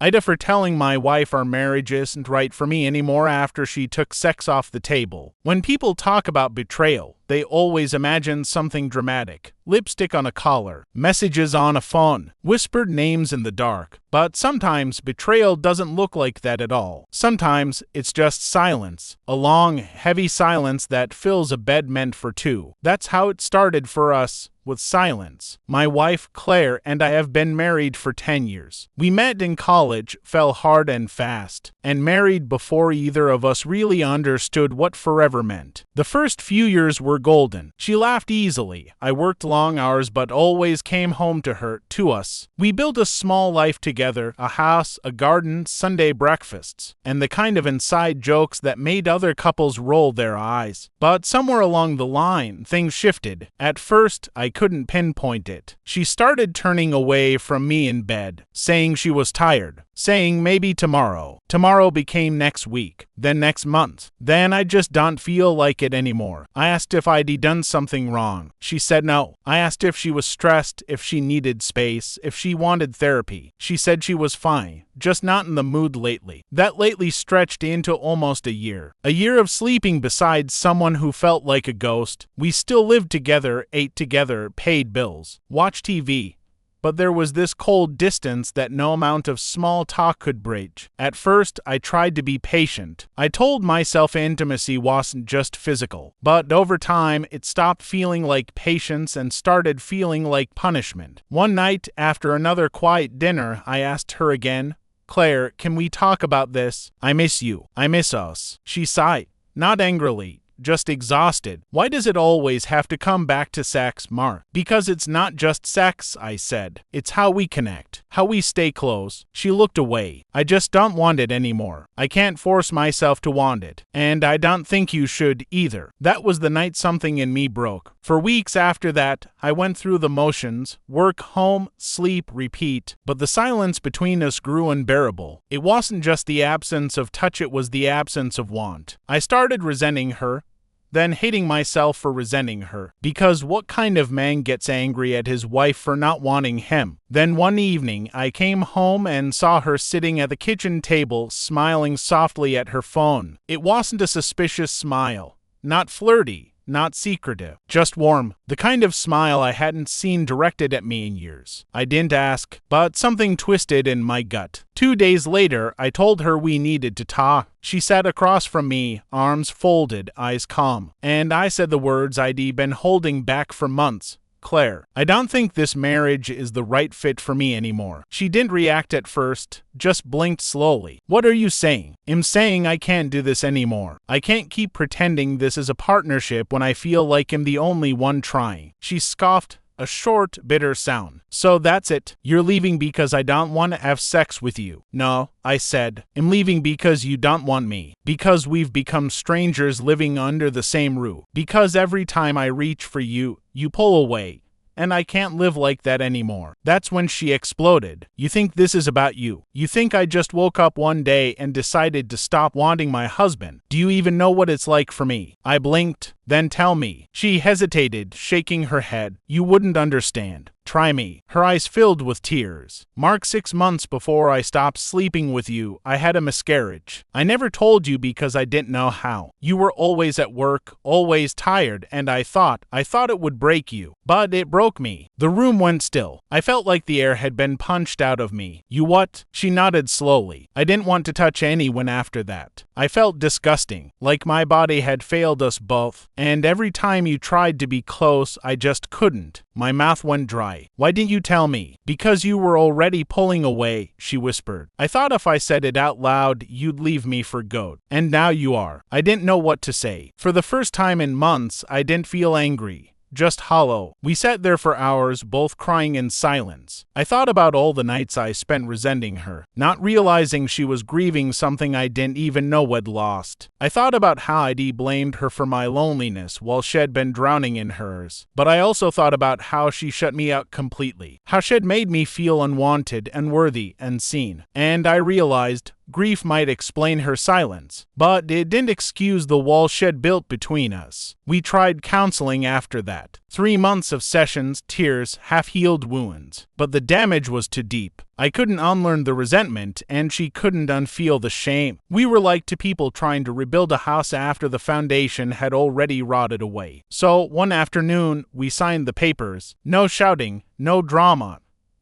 aitah for telling my wife our marriage isn't right for me anymore after she took sex off the table. When people talk about betrayal, they always imagine something dramatic. Lipstick on a collar, messages on a phone, whispered names in the dark. But sometimes betrayal doesn't look like that at all. Sometimes it's just silence. A long, heavy silence that fills a bed meant for two. That's how it started for us. With silence. My wife, Claire, and I have been married for 10 years. We met in college, fell hard and fast, and married before either of us really understood what forever meant. The first few years were golden. She laughed easily. I worked long hours but always came home to us. We built a small life together, a house, a garden, Sunday breakfasts, and the kind of inside jokes that made other couples roll their eyes. But somewhere along the line, things shifted. At first, I couldn't pinpoint it. She started turning away from me in bed, saying she was tired, saying maybe tomorrow. Tomorrow became next week, then next month. Then I just don't feel like it anymore. I asked if I'd done something wrong. She said no. I asked if she was stressed, if she needed space, if she wanted therapy. She said she was fine, just not in the mood lately. That lately stretched into almost a year. A year of sleeping beside someone who felt like a ghost. We still lived together, ate together, paid bills, watched TV. But there was this cold distance that no amount of small talk could bridge. At first, I tried to be patient. I told myself intimacy wasn't just physical. But over time, it stopped feeling like patience and started feeling like punishment. One night, after another quiet dinner, I asked her again, "Claire, can we talk about this? I miss you. I miss us." She sighed, not angrily, just exhausted. "Why does it always have to come back to sex, Mark?" "Because it's not just sex," I said. "It's how we connect, how we stay close." She looked away. "I just don't want it anymore. I can't force myself to want it. And I don't think you should either." That was the night something in me broke. For weeks after that, I went through the motions, work, home, sleep, repeat. But the silence between us grew unbearable. It wasn't just the absence of touch, it was the absence of want. I started resenting her, then hating myself for resenting her. Because what kind of man gets angry at his wife for not wanting him? Then one evening, I came home and saw her sitting at the kitchen table, smiling softly at her phone. It wasn't a suspicious smile, not flirty, not secretive, just warm, the kind of smile I hadn't seen directed at me in years. I didn't ask, but something twisted in my gut. 2 days later, I told her we needed to talk. She sat across from me, arms folded, eyes calm, and I said the words I'd been holding back for months. "Claire, I don't think this marriage is the right fit for me anymore." She didn't react at first, just blinked slowly. "What are you saying?" "I'm saying I can't do this anymore. I can't keep pretending this is a partnership when I feel like I'm the only one trying." She scoffed, a short, bitter sound. "So that's it? You're leaving because I don't want to have sex with you?" "No," I said. "I'm leaving because you don't want me. Because we've become strangers living under the same roof. Because every time I reach for you, you pull away. And I can't live like that anymore." That's when she exploded. "You think this is about you? You think I just woke up one day and decided to stop wanting my husband? Do you even know what it's like for me?" I blinked. "Then tell me." She hesitated, shaking her head. "You wouldn't understand. Try me." Her eyes filled with tears. "Mark, 6 months before I stopped sleeping with you, I had a miscarriage. I never told you because I didn't know how. You were always at work, always tired, and I thought it would break you. But it broke me." The room went still. I felt like the air had been punched out of me. "You what?" She nodded slowly. "I didn't want to touch anyone after that. I felt disgusting, like my body had failed us both. And every time you tried to be close, I just couldn't." My mouth went dry. "Why didn't you tell me?" "Because you were already pulling away," she whispered. "I thought if I said it out loud, you'd leave me for good. And now you are." I didn't know what to say. For the first time in months, I didn't feel angry. Just hollow. We sat there for hours, both crying in silence. I thought about all the nights I spent resenting her, not realizing she was grieving something I didn't even know I'd lost. I thought about how I'd blamed her for my loneliness while she'd been drowning in hers. But I also thought about how she shut me out completely, how she'd made me feel unwanted, unworthy, unseen. And I realized Grief might explain her silence, but it didn't excuse the wall Shed built between us. We tried counseling after that. 3 months of sessions, tears, half-healed wounds. But the damage was too deep. I couldn't unlearn the resentment, and she couldn't unfeel the shame. We were like two people trying to rebuild a house after the foundation had already rotted away. So, one afternoon, we signed the papers. No shouting, no drama.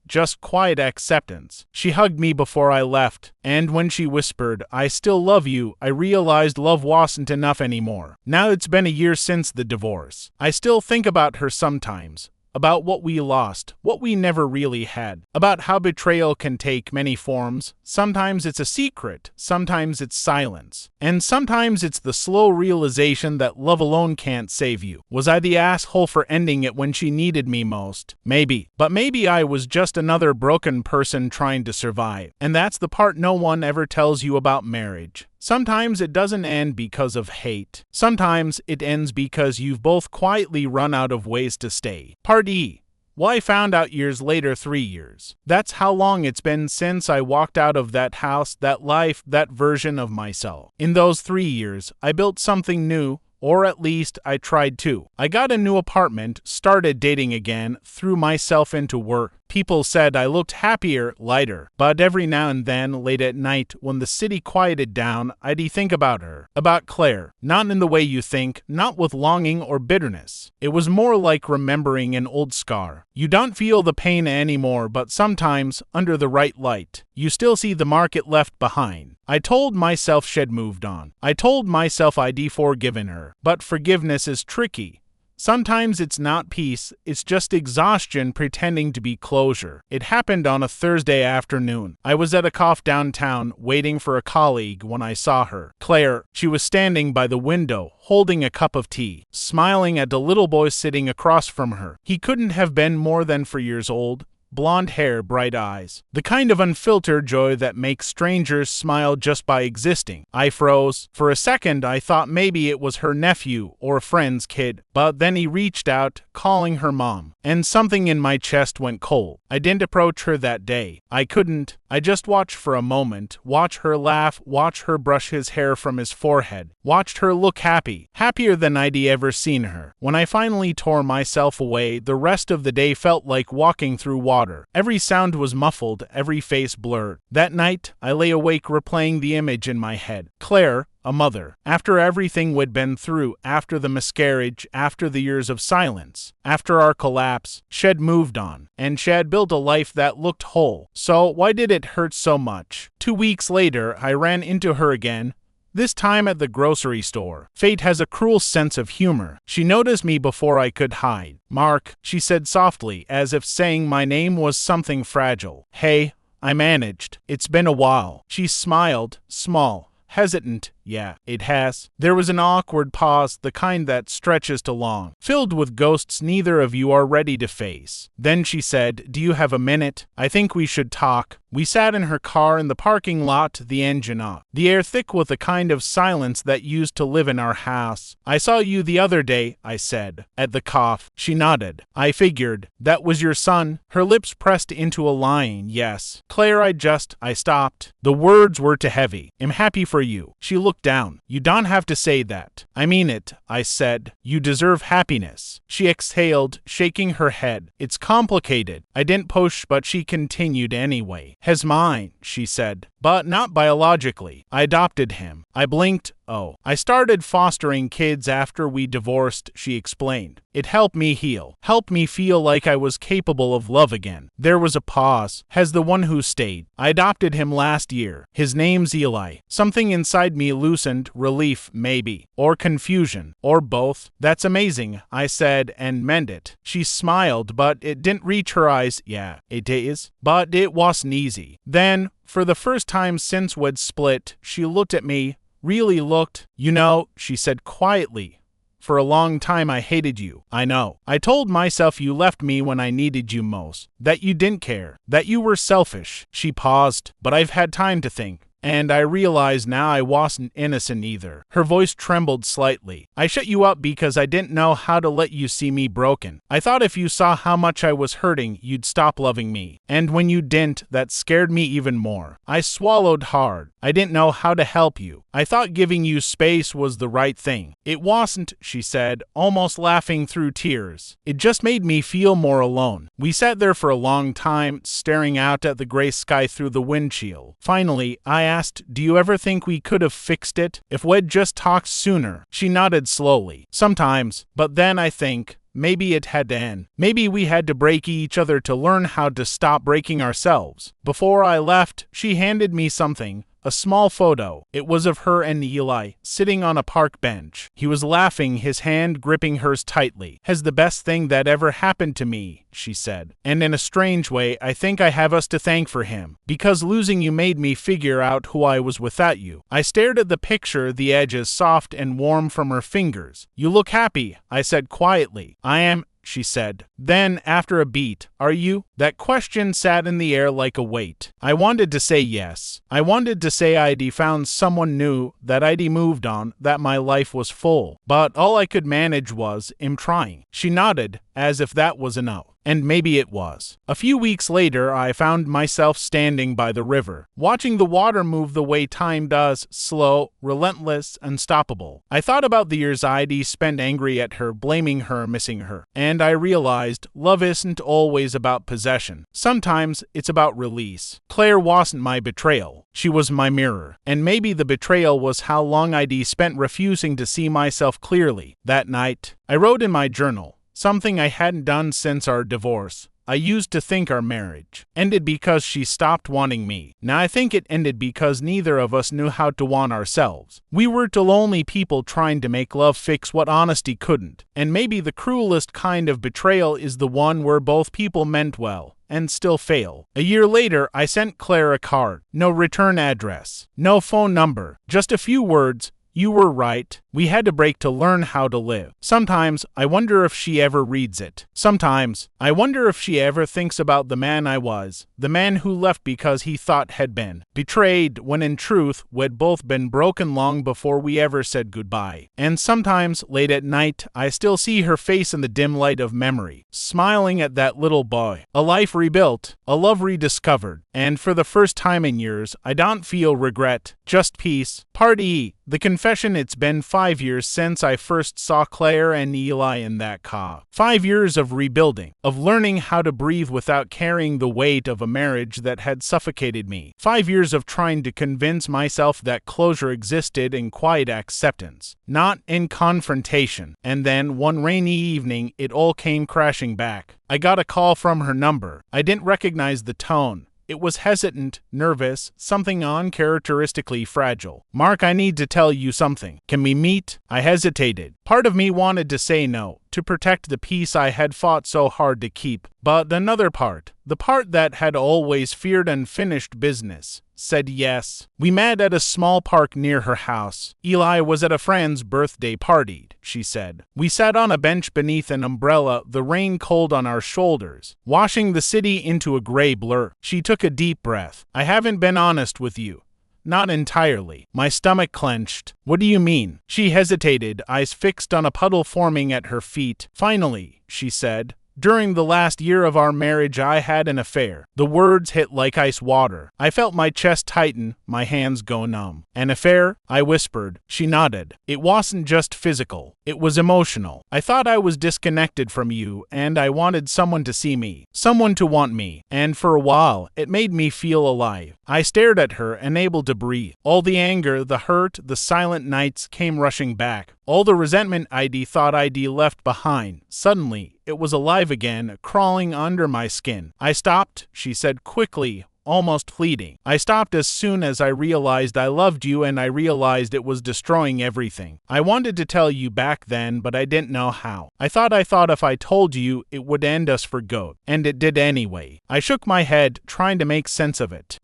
Just quiet acceptance. She hugged me before I left, and when she whispered, "I still love you," I realized love wasn't enough anymore. Now it's been a year since the divorce. I still think about her sometimes. About what we lost, what we never really had, about how betrayal can take many forms. Sometimes it's a secret, sometimes it's silence, and sometimes it's the slow realization that love alone can't save you. Was I the asshole for ending it when she needed me most? Maybe, but maybe I was just another broken person trying to survive, and that's the part no one ever tells you about marriage. Sometimes it doesn't end because of hate. Sometimes it ends because you've both quietly run out of ways to stay. Part E. Well, I found out years later, 3 years. That's how long it's been since I walked out of that house, that life, that version of myself. In those 3 years, I built something new. Or at least, I tried to. I got a new apartment, started dating again, threw myself into work. People said I looked happier, lighter. But every now and then, late at night, when the city quieted down, I'd think about her. About Claire. Not in the way you think, not with longing or bitterness. It was more like remembering an old scar. You don't feel the pain anymore, but sometimes, under the right light, you still see the mark it left behind. I told myself she'd moved on. I told myself I'd forgiven her. But forgiveness is tricky. Sometimes it's not peace, it's just exhaustion pretending to be closure. It happened on a Thursday afternoon. I was at a coffee downtown, waiting for a colleague when I saw her. Claire. She was standing by the window, holding a cup of tea, smiling at the little boy sitting across from her. He couldn't have been more than 4 years old. Blonde hair, bright eyes. The kind of unfiltered joy that makes strangers smile just by existing. I froze. For a second, I thought maybe it was her nephew or a friend's kid. But then he reached out, calling her mom. And something in my chest went cold. I didn't approach her that day. I couldn't. I just watched for a moment. Watch her laugh. Watch her brush his hair from his forehead. Watched her look happy. Happier than I'd ever seen her. When I finally tore myself away, the rest of the day felt like walking through water. Every sound was muffled, every face blurred. That night, I lay awake replaying the image in my head. Claire, a mother. After everything we'd been through, after the miscarriage, after the years of silence, after our collapse, she'd moved on, and she'd built a life that looked whole. So why did it hurt so much? 2 weeks later, I ran into her again. This time at the grocery store. Fate has a cruel sense of humor. She noticed me before I could hide. "Mark," she said softly, as if saying my name was something fragile. "Hey," I managed. "It's been a while." She smiled, small, hesitant. "Yeah, it has." There was an awkward pause, the kind that stretches to long, filled with ghosts neither of you are ready to face. Then she said, "Do you have a minute? I think we should talk." We sat in her car in the parking lot, the engine off, the air thick with the kind of silence that used to live in our house. "I saw you the other day," I said, "at the cough." She nodded. "I figured. That was your son?" Her lips pressed into a line, "Yes." "Claire, I stopped. The words were too heavy. "I'm happy for you." She looked down. "You don't have to say that." "I mean it," I said. "You deserve happiness." She exhaled, shaking her head. "It's complicated." I didn't push, but she continued anyway. "Has mine," she said. "But not biologically. I adopted him." I blinked. "Oh." "I started fostering kids after we divorced," she explained. "It helped me heal. Helped me feel like I was capable of love again." There was a pause. "Has the one who stayed?" "I adopted him last year. His name's Eli." Something inside me loosened, relief maybe, or confusion, or both. "That's amazing," I said, and meant it. She smiled, but it didn't reach her eyes. "Yeah, it is." But it wasn't easy. Then, for the first time since we'd split, she looked at me, really looked. "You know," she said quietly, "for a long time I hated you." "I know. I told myself you left me when I needed you most. That you didn't care. That you were selfish." She paused. "But I've had time to think. And I realize now I wasn't innocent either. Her voice trembled slightly. I shut you up because I didn't know how to let you see me broken. I thought if you saw how much I was hurting, you'd stop loving me. And when you didn't, that scared me even more. I swallowed hard. I didn't know how to help you. I thought giving you space was the right thing. It wasn't, she said, almost laughing through tears. It just made me feel more alone. We sat there for a long time, staring out at the gray sky through the windshield. Finally, I asked, do you ever think we could have fixed it? If we'd just talked sooner? She nodded slowly. Sometimes, but then I think, maybe it had to end. Maybe we had to break each other to learn how to stop breaking ourselves. Before I left, she handed me something. A small photo. It was of her and Eli, sitting on a park bench. He was laughing, his hand gripping hers tightly. "Has the best thing that ever happened to me," she said. "And in a strange way, I think I have us to thank for him. Because losing you made me figure out who I was without you." I stared at the picture, the edges soft and warm from her fingers. "You look happy," I said quietly. "I am," she said. Then, after a beat, "Are you?" That question sat in the air like a weight. I wanted to say yes. I wanted to say I'd found someone new, that I'd moved on, that my life was full. But all I could manage was, "I'm trying." She nodded, as if that was enough. And maybe it was. A few weeks later, I found myself standing by the river, watching the water move the way time does, slow, relentless, unstoppable. I thought about the years I'd spent angry at her, blaming her, missing her. And I realized love isn't always about possession. Sometimes it's about release. Claire wasn't my betrayal. She was my mirror. And maybe the betrayal was how long I'd spent refusing to see myself clearly. That night, I wrote in my journal, something I hadn't done since our divorce. I used to think our marriage ended because she stopped wanting me. Now I think it ended because neither of us knew how to want ourselves. We were two lonely people trying to make love fix what honesty couldn't. And maybe the cruelest kind of betrayal is the one where both people meant well and still fail. A year later, I sent Claire a card. No return address. No phone number. Just a few words. "You were right. We had to break to learn how to live." Sometimes, I wonder if she ever reads it. Sometimes, I wonder if she ever thinks about the man I was, the man who left because he thought had been betrayed, when in truth, we'd both been broken long before we ever said goodbye. And sometimes, late at night, I still see her face in the dim light of memory, smiling at that little boy. A life rebuilt, a love rediscovered. And for the first time in years, I don't feel regret, just peace. Part E. The confession: it's been 5 years since I first saw Claire and Eli in that car. 5 years of rebuilding, of learning how to breathe without carrying the weight of a marriage that had suffocated me. 5 years of trying to convince myself that closure existed in quiet acceptance, not in confrontation. And then, one rainy evening, it all came crashing back. I got a call from her number. I didn't recognize the tone. It was hesitant, nervous, something uncharacteristically fragile. "Mark, I need to tell you something. Can we meet?" I hesitated. Part of me wanted to say no, to protect the peace I had fought so hard to keep. But another part, the part that had always feared unfinished business, said yes. We met at a small park near her house. Eli was at a friend's birthday party, she said. We sat on a bench beneath an umbrella, the rain cold on our shoulders, washing the city into a gray blur. She took a deep breath. "I haven't been honest with you." "Not entirely." My stomach clenched. "What do you mean?" She hesitated, eyes fixed on a puddle forming at her feet. "Finally," she said, "during the last year of our marriage, I had an affair." The words hit like ice water. I felt my chest tighten, my hands go numb. "An affair?" I whispered. She nodded. "It wasn't just physical. It was emotional. I thought I was disconnected from you, and I wanted someone to see me, someone to want me. And for a while, it made me feel alive." I stared at her, unable to breathe. All the anger, the hurt, the silent nights came rushing back. All the resentment I'd thought I'd left behind. Suddenly, it was alive again, crawling under my skin. "I stopped," she said quickly, almost pleading. "I stopped as soon as I realized I loved you, and I realized it was destroying everything. I wanted to tell you back then, but I didn't know how. I thought if I told you, it would end us for good. And it did anyway." I shook my head, trying to make sense of it.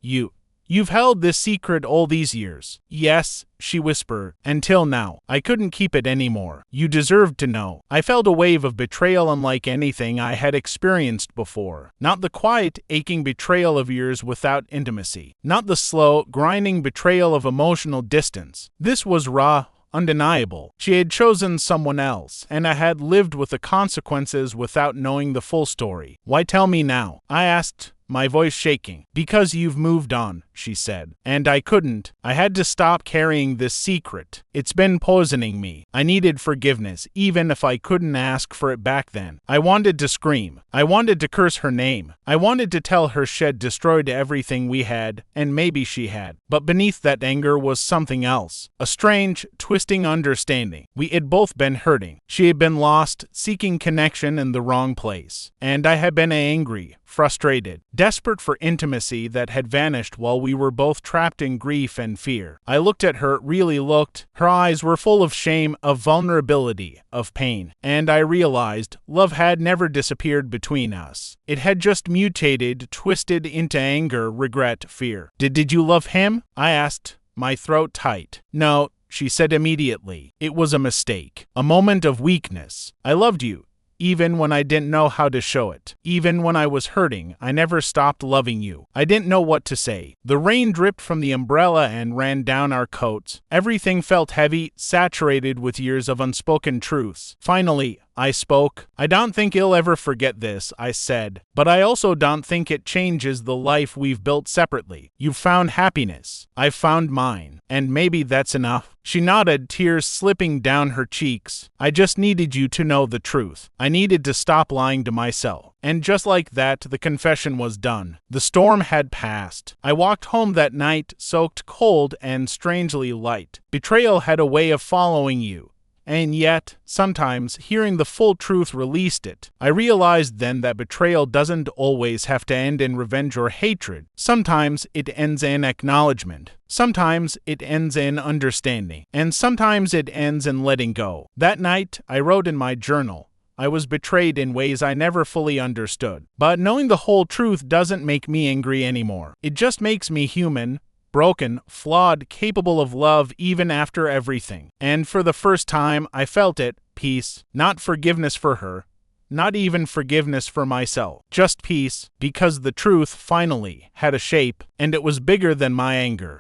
You've held this secret all these years. Yes, she whispered. Until now, I couldn't keep it anymore. You deserved to know. I felt a wave of betrayal unlike anything I had experienced before. Not the quiet, aching betrayal of years without intimacy. Not the slow, grinding betrayal of emotional distance. This was raw, undeniable. She had chosen someone else, and I had lived with the consequences without knowing the full story. Why tell me now? I asked, my voice shaking. Because you've moved on, she said. And I couldn't. I had to stop carrying this secret. It's been poisoning me. I needed forgiveness, even if I couldn't ask for it back then. I wanted to scream. I wanted to curse her name. I wanted to tell her she'd destroyed everything we had, and maybe she had. But beneath that anger was something else. A strange, twisting understanding. We had both been hurting. She had been lost, seeking connection in the wrong place. And I had been angry, frustrated, desperate for intimacy that had vanished while we were both trapped in grief and fear. I looked at her, really looked. Her eyes were full of shame, of vulnerability, of pain. And I realized love had never disappeared between us. It had just mutated, twisted into anger, regret, fear. Did you love him? I asked, my throat tight. No, she said immediately. It was a mistake. A moment of weakness. I loved you. Even when I didn't know how to show it. Even when I was hurting, I never stopped loving you. I didn't know what to say. The rain dripped from the umbrella and ran down our coats. Everything felt heavy, saturated with years of unspoken truths. Finally, I spoke. I don't think he'll ever forget this, I said. But I also don't think it changes the life we've built separately. You've found happiness. I've found mine. And maybe that's enough. She nodded, tears slipping down her cheeks. I just needed you to know the truth. I needed to stop lying to myself. And just like that, the confession was done. The storm had passed. I walked home that night, soaked cold and strangely light. Betrayal had a way of following you. And yet, sometimes, hearing the full truth released it. I realized then that betrayal doesn't always have to end in revenge or hatred. Sometimes it ends in acknowledgement. Sometimes it ends in understanding. And sometimes it ends in letting go. That night, I wrote in my journal, I was betrayed in ways I never fully understood. But knowing the whole truth doesn't make me angry anymore. It just makes me human. Broken, flawed, capable of love even after everything. And for the first time, I felt it, peace, not forgiveness for her, not even forgiveness for myself, just peace, because the truth finally had a shape, and it was bigger than my anger.